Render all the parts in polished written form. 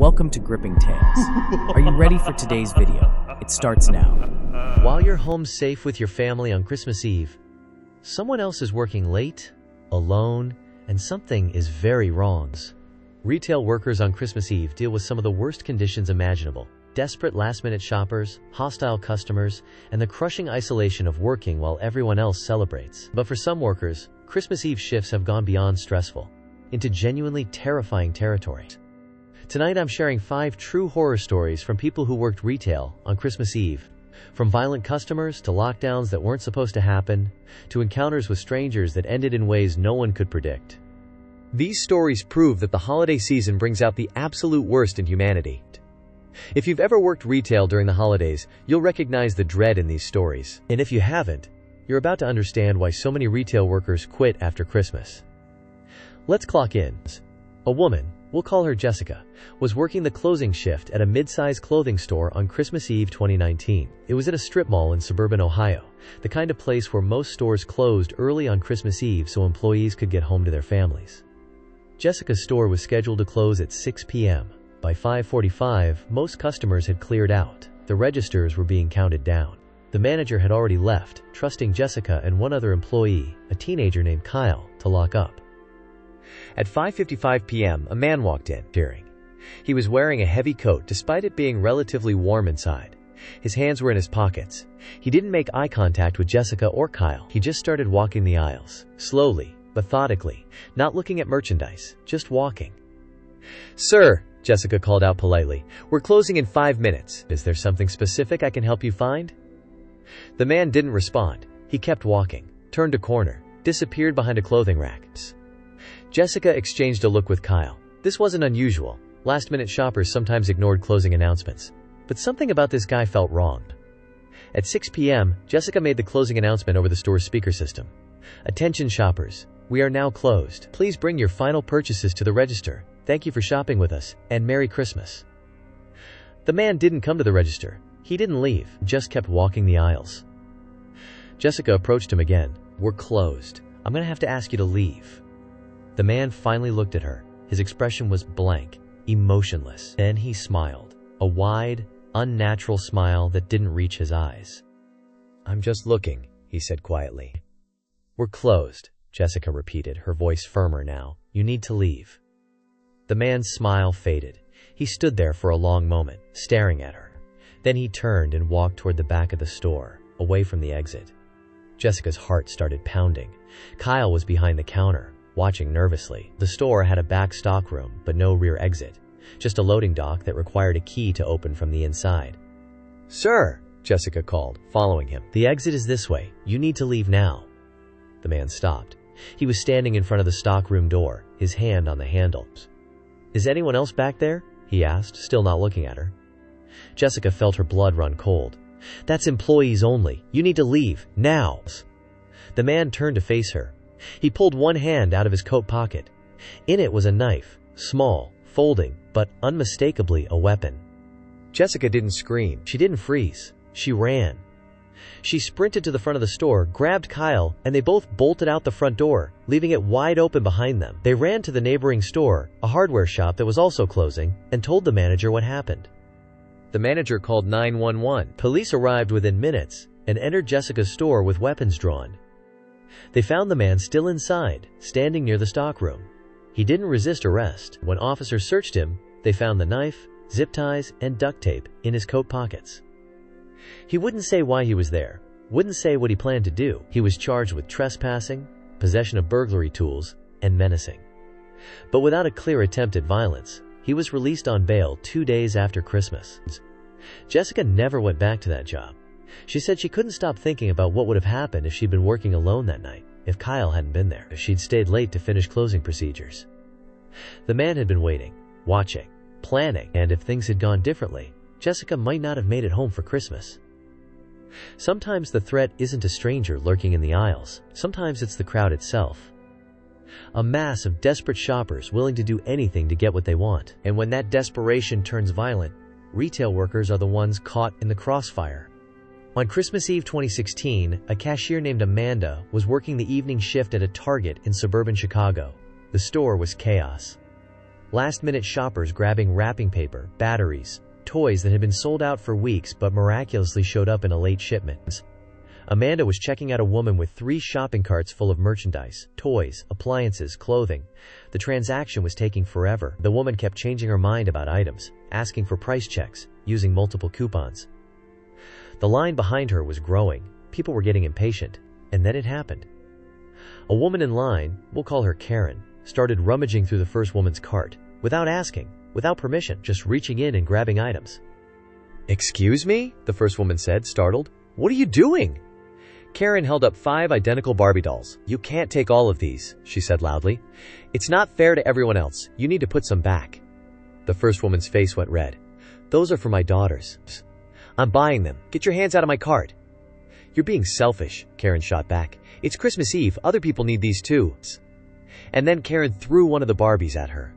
Welcome to Gripping Tales. Are you ready for today's video? It starts now. While you're home safe with your family on Christmas Eve, someone else is working late, alone, and something is very wrong. Retail workers on Christmas Eve deal with some of the worst conditions imaginable. Desperate last-minute shoppers, hostile customers, and the crushing isolation of working while everyone else celebrates. But for some workers, Christmas Eve shifts have gone beyond stressful, into genuinely terrifying territory. Tonight I'm sharing 5 true horror stories from people who worked retail on Christmas Eve. From violent customers to lockdowns that weren't supposed to happen, to encounters with strangers that ended in ways no one could predict. These stories prove that the holiday season brings out the absolute worst in humanity. If you've ever worked retail during the holidays, you'll recognize the dread in these stories. And if you haven't, you're about to understand why so many retail workers quit after Christmas. Let's clock in. A woman, we'll call her Jessica, was working the closing shift at a mid-size clothing store on Christmas Eve 2019. It was at a strip mall in suburban Ohio, the kind of place where most stores closed early on Christmas Eve so employees could get home to their families. Jessica's store was scheduled to close at 6 p.m. By 5:45, most customers had cleared out. The registers were being counted down. The manager had already left, trusting Jessica and one other employee, a teenager named Kyle, to lock up. At 5:55 p.m., a man walked in, cheering. He was wearing a heavy coat despite it being relatively warm inside. His hands were in his pockets. He didn't make eye contact with Jessica or Kyle. He just started walking the aisles, slowly, methodically, not looking at merchandise, just walking. "Sir," Jessica called out politely, "we're closing in 5 minutes. Is there something specific I can help you find?" The man didn't respond. He kept walking, turned a corner, disappeared behind a clothing rack. Jessica exchanged a look with Kyle. This wasn't unusual. Last-minute shoppers sometimes ignored closing announcements. But something about this guy felt wrong. At 6 p.m., Jessica made the closing announcement over the store's speaker system. "Attention shoppers, we are now closed. Please bring your final purchases to the register. Thank you for shopping with us, and Merry Christmas." The man didn't come to the register. He didn't leave, just kept walking the aisles. Jessica approached him again. "We're closed. I'm going to have to ask you to leave." The man finally looked at her. His expression was blank, emotionless. Then he smiled, a wide, unnatural smile that didn't reach his eyes. "I'm just looking," he said quietly. "We're closed," Jessica repeated, her voice firmer now. "You need to leave." The man's smile faded. He stood there for a long moment, staring at her. Then he turned and walked toward the back of the store, away from the exit. Jessica's heart started pounding. Kyle was behind the counter, watching nervously. The store had a back stock room, but no rear exit. Just a loading dock that required a key to open from the inside. "Sir," Jessica called, following him. "The exit is this way. You need to leave now." The man stopped. He was standing in front of the stockroom door, his hand on the handle. "Is anyone else back there?" he asked, still not looking at her. Jessica felt her blood run cold. "That's employees only. You need to leave, now." The man turned to face her. He pulled one hand out of his coat pocket. In it was a knife, small, folding, but unmistakably a weapon. Jessica didn't scream. She didn't freeze. She ran. She sprinted to the front of the store, grabbed Kyle, and they both bolted out the front door, leaving it wide open behind them. They ran to the neighboring store, a hardware shop that was also closing, and told the manager what happened. The manager called 911. Police arrived within minutes and entered Jessica's store with weapons drawn. They found the man still inside, standing near the stockroom. He didn't resist arrest. When officers searched him, they found the knife, zip ties, and duct tape in his coat pockets. He wouldn't say why he was there, wouldn't say what he planned to do. He was charged with trespassing, possession of burglary tools, and menacing. But without a clear attempt at violence, he was released on bail 2 days after Christmas. Jessica never went back to that job. She said she couldn't stop thinking about what would have happened if she'd been working alone that night, if Kyle hadn't been there, if she'd stayed late to finish closing procedures. The man had been waiting, watching, planning, and if things had gone differently, Jessica might not have made it home for Christmas. Sometimes the threat isn't a stranger lurking in the aisles. Sometimes it's the crowd itself. A mass of desperate shoppers willing to do anything to get what they want. And when that desperation turns violent, retail workers are the ones caught in the crossfire. On Christmas Eve 2016, a cashier named Amanda was working the evening shift at a Target in suburban Chicago. The store was chaos. Last-minute shoppers grabbing wrapping paper, batteries, toys that had been sold out for weeks but miraculously showed up in a late shipment. Amanda was checking out a woman with 3 shopping carts full of merchandise, toys, appliances, clothing. The transaction was taking forever. The woman kept changing her mind about items, asking for price checks, using multiple coupons. The line behind her was growing. People were getting impatient. And then it happened. A woman in line, we'll call her Karen, started rummaging through the first woman's cart, without asking, without permission, just reaching in and grabbing items. "Excuse me?" the first woman said, startled. "What are you doing?" Karen held up 5 identical Barbie dolls. "You can't take all of these," she said loudly. "It's not fair to everyone else. You need to put some back." The first woman's face went red. "Those are for my daughters. I'm buying them. Get your hands out of my cart." "You're being selfish," Karen shot back. "It's Christmas Eve. Other people need these too." And then Karen threw one of the Barbies at her.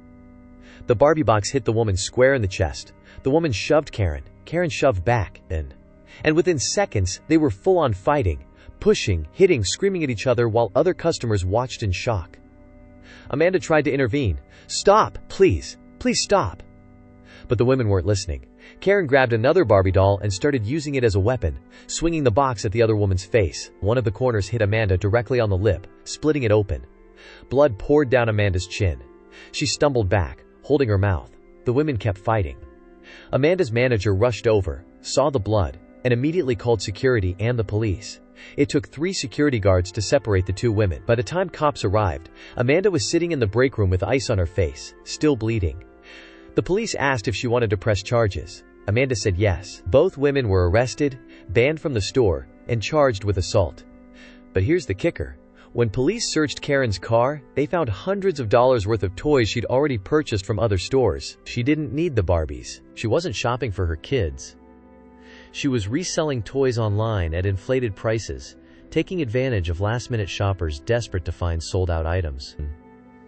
The Barbie box hit the woman square in the chest. The woman shoved Karen. Karen shoved back. And within seconds, they were full-on fighting, pushing, hitting, screaming at each other while other customers watched in shock. Amanda tried to intervene. "Stop, please. Please stop." But the women weren't listening. Karen grabbed another Barbie doll and started using it as a weapon, swinging the box at the other woman's face. One of the corners hit Amanda directly on the lip, splitting it open. Blood poured down Amanda's chin. She stumbled back, holding her mouth. The women kept fighting. Amanda's manager rushed over, saw the blood, and immediately called security and the police. It took 3 security guards to separate the 2 women. By the time cops arrived, Amanda was sitting in the break room with ice on her face, still bleeding. The police asked if she wanted to press charges. Amanda said yes. Both women were arrested, banned from the store, and charged with assault. But here's the kicker. When police searched Karen's car, they found hundreds of dollars worth of toys she'd already purchased from other stores. She didn't need the Barbies. She wasn't shopping for her kids. She was reselling toys online at inflated prices, taking advantage of last-minute shoppers desperate to find sold-out items.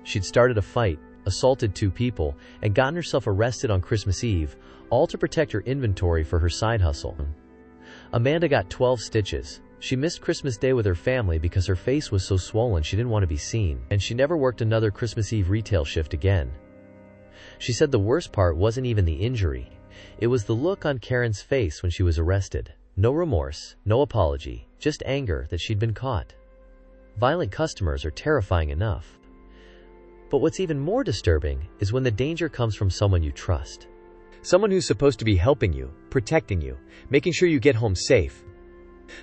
She'd started a fight, assaulted 2 people, and gotten herself arrested on Christmas Eve, all to protect her inventory for her side hustle. Amanda got 12 stitches. She missed Christmas Day with her family because her face was so swollen she didn't want to be seen, and she never worked another Christmas Eve retail shift again. She said the worst part wasn't even the injury. It was the look on Karen's face when she was arrested. No remorse, no apology, just anger that she'd been caught. Violent customers are terrifying enough. But what's even more disturbing is when the danger comes from someone you trust. Someone who's supposed to be helping you, protecting you, making sure you get home safe.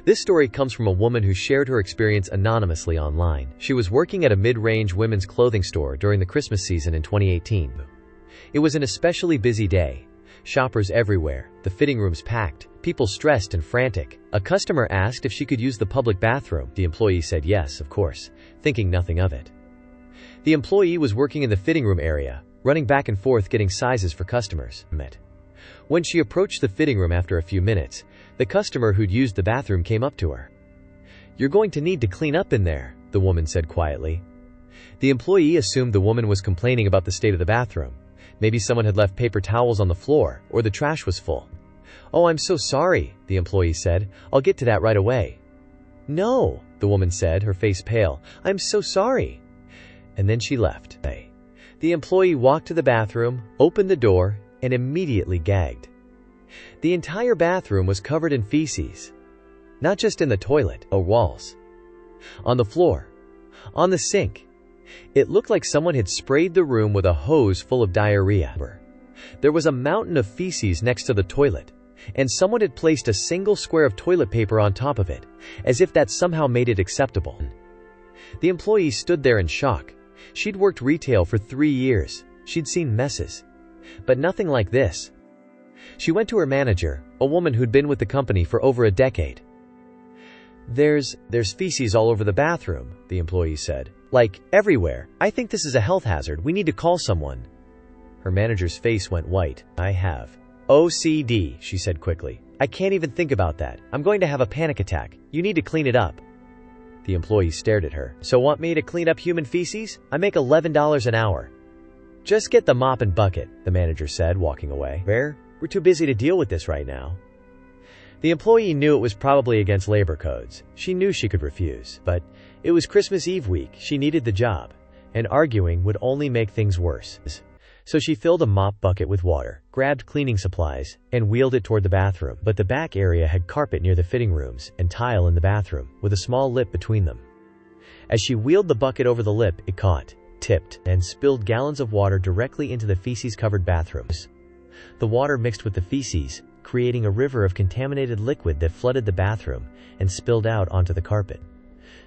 This story comes from a woman who shared her experience anonymously online. She was working at a mid-range women's clothing store during the Christmas season in 2018. It was an especially busy day. Shoppers everywhere, the fitting rooms packed, people stressed and frantic. A customer asked if she could use the public bathroom. The employee said yes, of course, thinking nothing of it. The employee was working in the fitting room area, running back and forth getting sizes for customers. When she approached the fitting room after a few minutes, the customer who'd used the bathroom came up to her. "You're going to need to clean up in there," the woman said quietly. The employee assumed the woman was complaining about the state of the bathroom. Maybe someone had left paper towels on the floor, or the trash was full. "Oh, I'm so sorry," the employee said. "I'll get to that right away." "No," the woman said, her face pale. "I'm so sorry." And then she left. The employee walked to the bathroom, opened the door, and immediately gagged. The entire bathroom was covered in feces. Not just in the toilet or walls. On the floor. On the sink. It looked like someone had sprayed the room with a hose full of diarrhea. There was a mountain of feces next to the toilet, and someone had placed a single square of toilet paper on top of it, as if that somehow made it acceptable. The employee stood there in shock. She'd worked retail for 3 years. She'd seen messes. But nothing like this. She went to her manager, a woman who'd been with the company for over a decade. There's feces all over the bathroom," the employee said. "Like, everywhere. I think this is a health hazard. We need to call someone." Her manager's face went white. "I have OCD," she said quickly. "I can't even think about that. I'm going to have a panic attack. You need to clean it up." The employee stared at her. "So want me to clean up human feces? I make $11 an hour." "Just get the mop and bucket," the manager said, walking away. We're too busy to deal with this right now." The employee knew it was probably against labor codes. She knew she could refuse. But it was Christmas Eve week. She needed the job. And arguing would only make things worse. So she filled a mop bucket with water, grabbed cleaning supplies, and wheeled it toward the bathroom. But the back area had carpet near the fitting rooms and tile in the bathroom, with a small lip between them. As she wheeled the bucket over the lip, it caught, tipped, and spilled gallons of water directly into the feces-covered bathrooms. The water mixed with the feces, creating a river of contaminated liquid that flooded the bathroom and spilled out onto the carpet.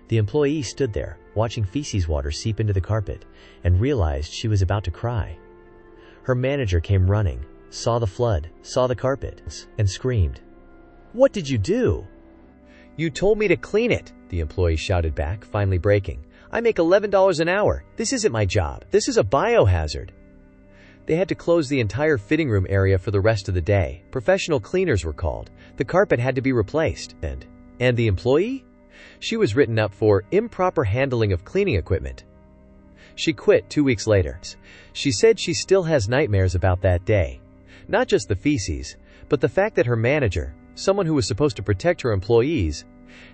The employee stood there, watching feces water seep into the carpet, and realized she was about to cry. Her manager came running, saw the flood, saw the carpet, and screamed, "What did you do?" "You told me to clean it," the employee shouted back, finally breaking. "I make $11 an hour. This isn't my job. This is a biohazard." They had to close the entire fitting room area for the rest of the day. Professional cleaners were called. The carpet had to be replaced. And the employee? She was written up for improper handling of cleaning equipment. She quit 2 weeks later. She said she still has nightmares about that day. Not just the feces, but the fact that her manager, someone who was supposed to protect her employees,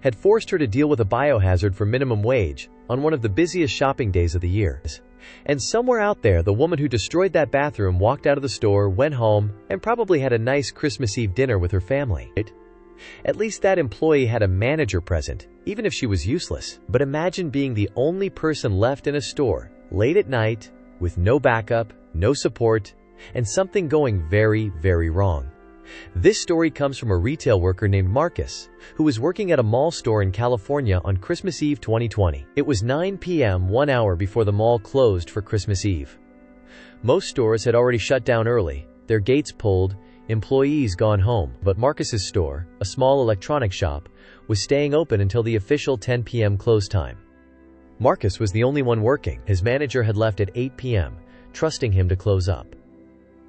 had forced her to deal with a biohazard for minimum wage on one of the busiest shopping days of the year. And somewhere out there, the woman who destroyed that bathroom walked out of the store, went home, and probably had a nice Christmas Eve dinner with her family. At least that employee had a manager present, even if she was useless. But imagine being the only person left in a store, late at night, with no backup, no support, and something going very, very wrong. This story comes from a retail worker named Marcus, who was working at a mall store in California on Christmas Eve 2020. It was 9 p.m., 1 hour before the mall closed for Christmas Eve. Most stores had already shut down early, their gates pulled, employees gone home, but Marcus's store, a small electronics shop, was staying open until the official 10 p.m. close time. Marcus was the only one working. His manager had left at 8 p.m., trusting him to close up.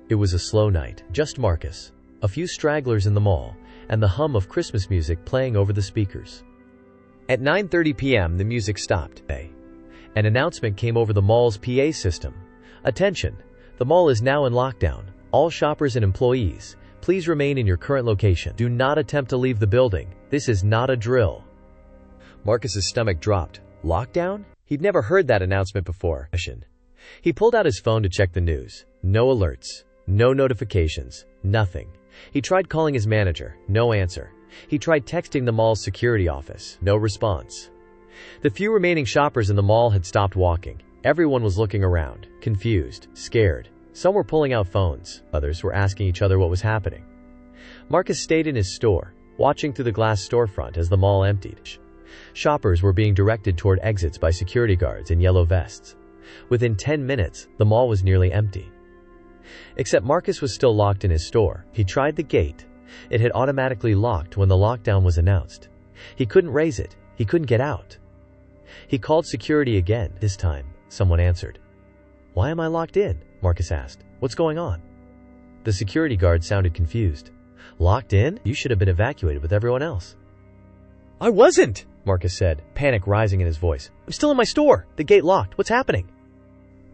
It was a slow night, just Marcus, a few stragglers in the mall, and the hum of Christmas music playing over the speakers. At 9:30 p.m. the music stopped. An announcement came over the mall's PA system. "Attention! The mall is now in lockdown. All shoppers and employees, please remain in your current location. Do not attempt to leave the building. This is not a drill." Marcus's stomach dropped. Lockdown? He'd never heard that announcement before. He pulled out his phone to check the news. No alerts. No notifications. Nothing. He tried calling his manager. No answer. He tried texting the mall's security office. No response. The few remaining shoppers in the mall had stopped walking. Everyone was looking around, confused, scared. Some were pulling out phones. Others were asking each other what was happening. Marcus stayed in his store, watching through the glass storefront as the mall emptied. Shoppers were being directed toward exits by security guards in yellow vests. Within 10 minutes, the mall was nearly empty. Except Marcus was still locked in his store. He tried the gate. It had automatically locked when the lockdown was announced. He couldn't raise it. He couldn't get out. He called security again. This time, someone answered. "Why am I locked in?" Marcus asked. "What's going on?" The security guard sounded confused. "Locked in? You should have been evacuated with everyone else." "I wasn't," Marcus said, panic rising in his voice. "I'm still in my store. The gate locked. What's happening?"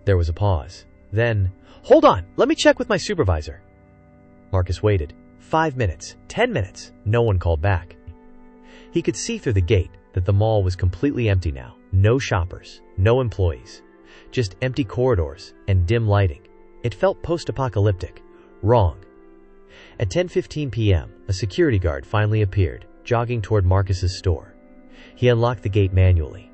There was a pause. Then, "Hold on. Let me check with my supervisor." Marcus waited. 5 minutes. 10 minutes. No one called back. He could see through the gate that the mall was completely empty now. No shoppers. No employees. Just empty corridors and dim lighting. It felt post-apocalyptic. Wrong. At 10:15 p.m., a security guard finally appeared, jogging toward Marcus's store. He unlocked the gate manually.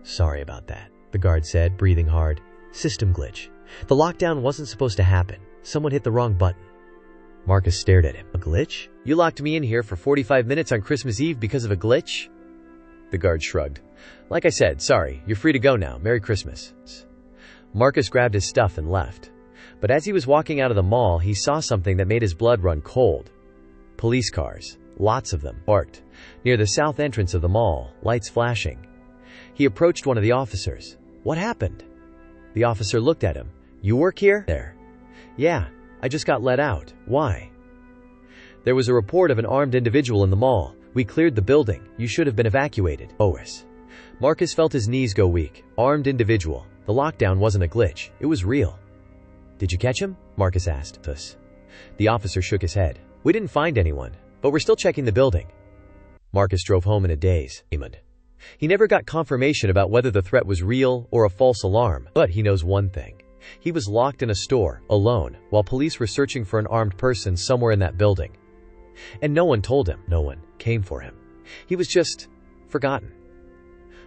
"Sorry about that," the guard said, breathing hard. "System glitch. The lockdown wasn't supposed to happen. Someone hit the wrong button." Marcus stared at him. "A glitch? You locked me in here for 45 minutes on Christmas Eve because of a glitch?" The guard shrugged. "Like I said, sorry. You're free to go now. Merry Christmas." Marcus grabbed his stuff and left. But as he was walking out of the mall, he saw something that made his blood run cold. Police cars, lots of them, parked near the south entrance of the mall, lights flashing. He approached one of the officers. "What happened?" The officer looked at him. "You work here?" "There." "Yeah, I just got let out. Why?" "There was a report of an armed individual in the mall. We cleared the building. You should have been evacuated." "Oris." Marcus felt his knees go weak. Armed individual. The lockdown wasn't a glitch. It was real. "Did you catch him?" Marcus asked us. The officer shook his head. "We didn't find anyone, but we're still checking the building." Marcus drove home in a daze. He never got confirmation about whether the threat was real or a false alarm, but he knows one thing. He was locked in a store, alone, while police were searching for an armed person somewhere in that building. And no one told him. No one came for him. He was just forgotten.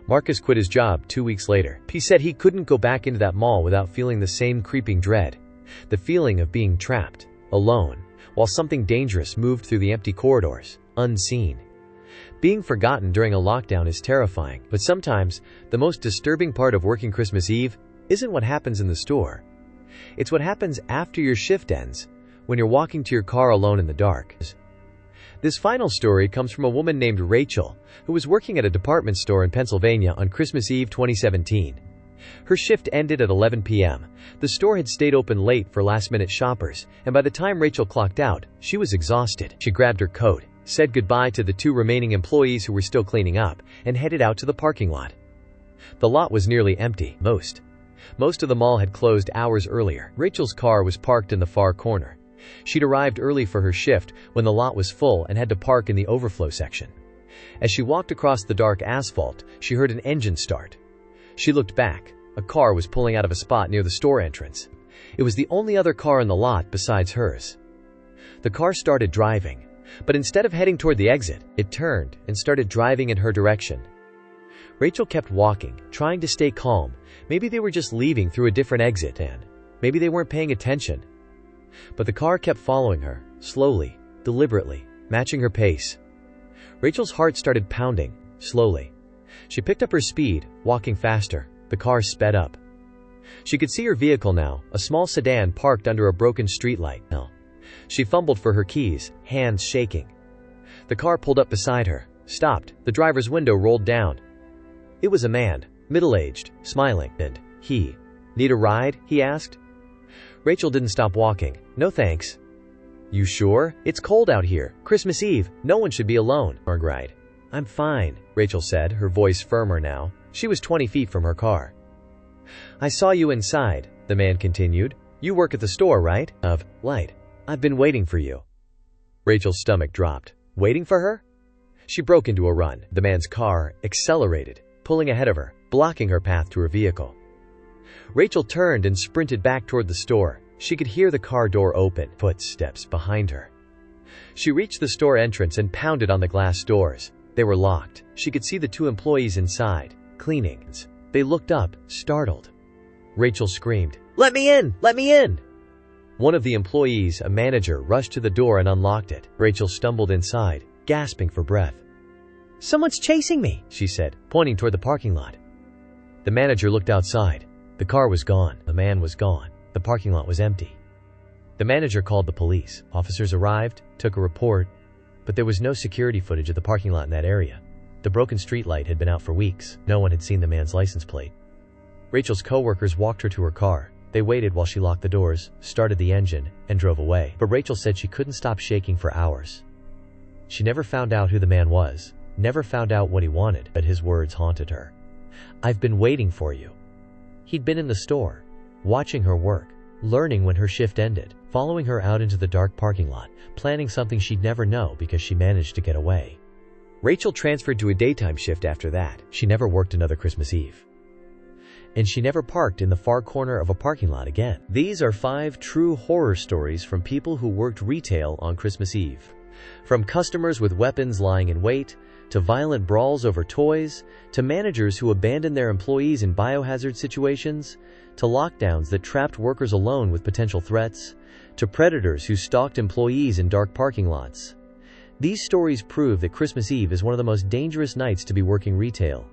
Marcus quit his job 2 weeks later. He said he couldn't go back into that mall without feeling the same creeping dread. The feeling of being trapped, alone, while something dangerous moved through the empty corridors, unseen. Being forgotten during a lockdown is terrifying, but sometimes the most disturbing part of working Christmas Eve isn't what happens in the store. It's what happens after your shift ends, when you're walking to your car alone in the dark. This final story comes from a woman named Rachel, who was working at a department store in Pennsylvania on Christmas Eve 2017. Her shift ended at 11 p.m. The store had stayed open late for last-minute shoppers, and by the time Rachel clocked out, she was exhausted. She grabbed her coat, said goodbye to the 2 remaining employees who were still cleaning up, and headed out to the parking lot. The lot was nearly empty. Most of the mall had closed hours earlier. Rachel's car was parked in the far corner. She'd arrived early for her shift when the lot was full and had to park in the overflow section. As she walked across the dark asphalt, she heard an engine start. She looked back. A car was pulling out of a spot near the store entrance. It was the only other car in the lot besides hers. The car started driving, but instead of heading toward the exit, it turned and started driving in her direction. Rachel kept walking, trying to stay calm. Maybe they were just leaving through a different exit, and maybe they weren't paying attention. But the car kept following her, slowly, deliberately, matching her pace. Rachel's heart started pounding, slowly. She picked up her speed, walking faster. The car sped up. She could see her vehicle now, a small sedan parked under a broken streetlight. She fumbled for her keys, hands shaking. The car pulled up beside her, stopped. The driver's window rolled down. It was a man, middle-aged, smiling, and he. "Need a ride?" he asked. Rachel didn't stop walking. "No thanks." "You sure? It's cold out here. Christmas Eve. No one should be alone." "Right. I'm fine," Rachel said, her voice firmer now. She was 20 feet from her car. "I saw you inside," the man continued. "You work at the store, right?" Right. I've been waiting for you." Rachel's stomach dropped. Waiting for her? She broke into a run. The man's car accelerated, pulling ahead of her, blocking her path to her vehicle. Rachel turned and sprinted back toward the store. She could hear the car door open, footsteps behind her. She reached the store entrance and pounded on the glass doors. They were locked. She could see the 2 employees inside, cleaning. They looked up, startled. Rachel screamed, "Let me in! Let me in!" One of the employees, a manager, rushed to the door and unlocked it. Rachel stumbled inside, gasping for breath. "Someone's chasing me," she said, pointing toward the parking lot. The manager looked outside. The car was gone. The man was gone. The parking lot was empty. The manager called the police. Officers arrived, took a report, but there was no security footage of the parking lot in that area. The broken streetlight had been out for weeks. No one had seen the man's license plate. Rachel's co-workers walked her to her car. They waited while she locked the doors, started the engine, and drove away. But Rachel said she couldn't stop shaking for hours. She never found out who the man was, never found out what he wanted, but his words haunted her. "I've been waiting for you." He'd been in the store, watching her work, learning when her shift ended, following her out into the dark parking lot, planning something she'd never know because she managed to get away. Rachel transferred to a daytime shift after that. She never worked another Christmas Eve. And she never parked in the far corner of a parking lot again. These are 5 true horror stories from people who worked retail on Christmas Eve. From customers with weapons lying in wait, to violent brawls over toys, to managers who abandoned their employees in biohazard situations, to lockdowns that trapped workers alone with potential threats, to predators who stalked employees in dark parking lots. These stories prove that Christmas Eve is one of the most dangerous nights to be working retail.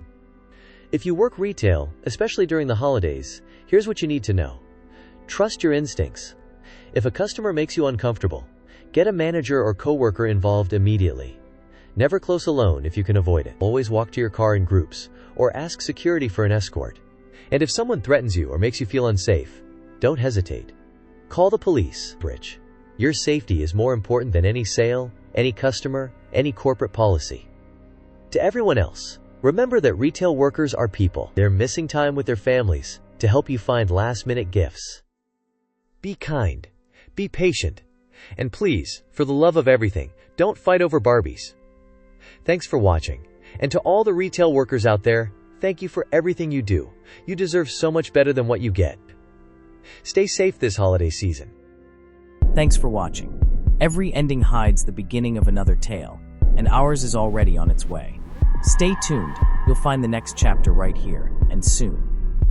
If you work retail, especially during the holidays, here's what you need to know. Trust your instincts. If a customer makes you uncomfortable, get a manager or coworker involved immediately. Never close alone if you can avoid it. Always walk to your car in groups, or ask security for an escort. And if someone threatens you or makes you feel unsafe, don't hesitate. Call the police. Your safety is more important than any sale, any customer, any corporate policy. To everyone else, remember that retail workers are people. They're missing time with their families to help you find last-minute gifts. Be kind, be patient, and please, for the love of everything, don't fight over Barbies. Thanks for watching, and to all the retail workers out there, thank you for everything you do. You deserve so much better than what you get. Stay safe this holiday season. Thanks for watching. Every ending hides the beginning of another tale, and ours is already on its way. Stay tuned. You'll find the next chapter right here, and soon.